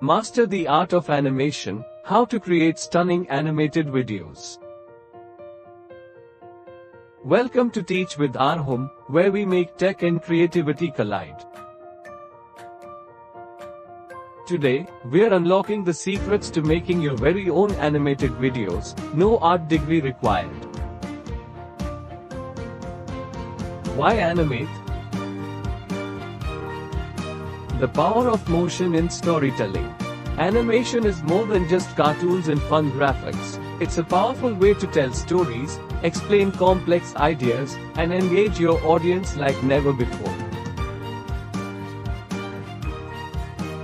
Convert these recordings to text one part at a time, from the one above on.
Master the art of animation, how to create stunning animated videos. Welcome to Teach with Arham, where we make tech and creativity collide. Today, we're unlocking the secrets to making your very own animated videos, no art degree required. Why animate? The power of motion in storytelling. Animation is more than just cartoons and fun graphics. It's a powerful way to tell stories, explain complex ideas, and engage your audience like never before.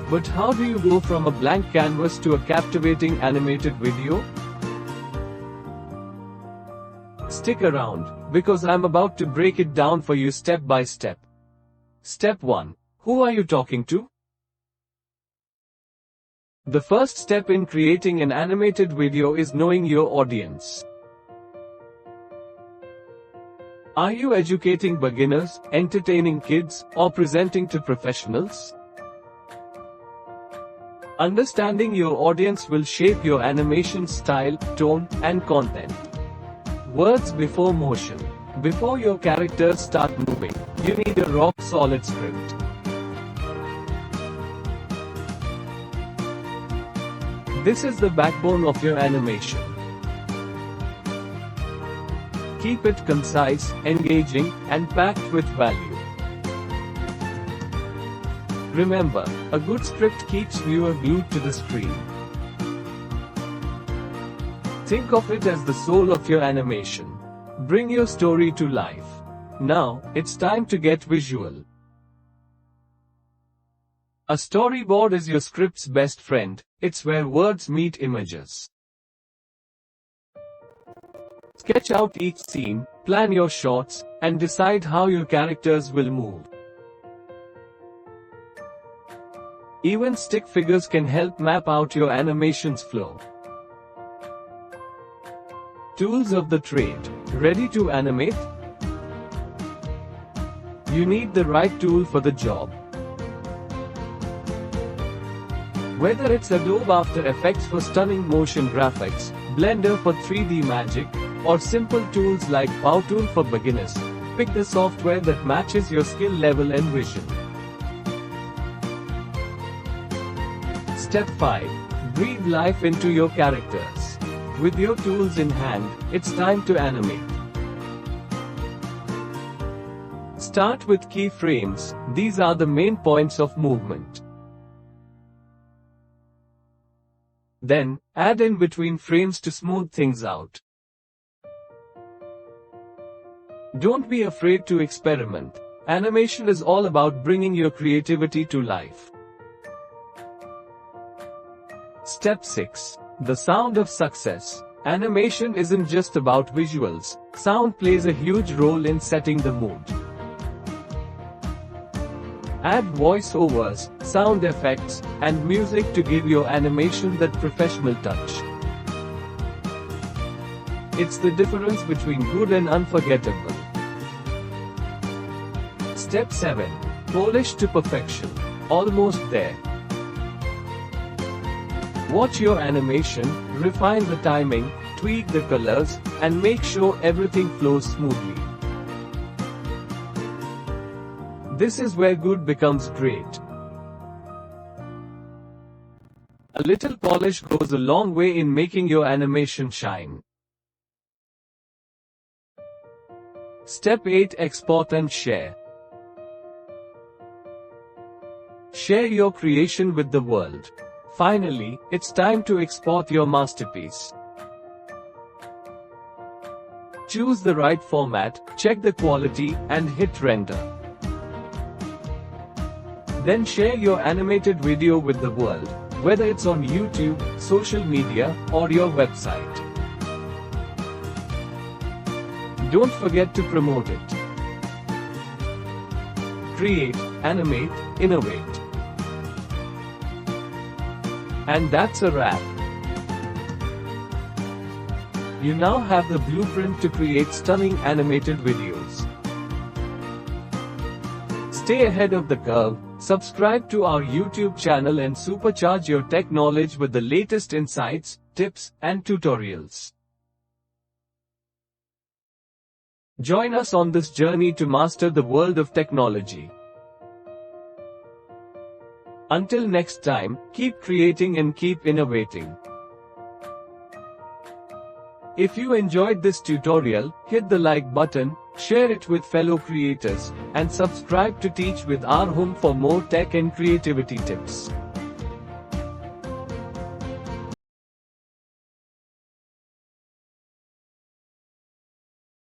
But how do you go from a blank canvas to a captivating animated video? Stick around, because I'm about to break it down for you step by step. Step 1. Who are you talking to? The first step in creating an animated video is knowing your audience. Are you educating beginners, entertaining kids, or presenting to professionals? Understanding your audience will shape your animation style, tone, and content. Words before motion. Before your characters start moving, you need a rock-solid script. This is the backbone of your animation. Keep it concise, engaging, and packed with value. Remember, a good script keeps viewer glued to the screen. Think of it as the soul of your animation. Bring your story to life. Now, it's time to get visual. A storyboard is your script's best friend. It's where words meet images. Sketch out each scene, plan your shots, and decide how your characters will move. Even stick figures can help map out your animation's flow. Tools of the trade. Ready to animate? You need the right tool for the job. Whether it's Adobe After Effects for stunning motion graphics, Blender for 3D magic, or simple tools like Powtoon for beginners, pick the software that matches your skill level and vision. Step 5. Breathe life into your characters. With your tools in hand, it's time to animate. Start with keyframes. These are the main points of movement. Then, add in between frames to smooth things out. Don't be afraid to experiment. Animation is all about bringing your creativity to life. Step 6. The sound of success. Animation isn't just about visuals. Sound plays a huge role in setting the mood. Add voiceovers, sound effects, and music to give your animation that professional touch. It's the difference between good and unforgettable. Step 7. Polish to perfection. Almost there. Watch your animation, refine the timing, tweak the colors, and make sure everything flows smoothly. This is where good becomes great. A little polish goes a long way in making your animation shine. Step 8. Export and share. Share your creation with the world. Finally, it's time to export your masterpiece. Choose the right format, check the quality, and hit render. Then share your animated video with the world, whether it's on YouTube, social media, or your website. Don't forget to promote it. Create, animate, innovate. And that's a wrap. You now have the blueprint to create stunning animated videos. Stay ahead of the curve, Subscribe to our YouTube channel and supercharge your tech knowledge with the latest insights, tips, and tutorials. Join us on this journey to master the world of technology. Until next time, keep creating and keep innovating. If you enjoyed this tutorial, hit the like button, share it with fellow creators, and subscribe to Teach with our Home for more tech and creativity tips.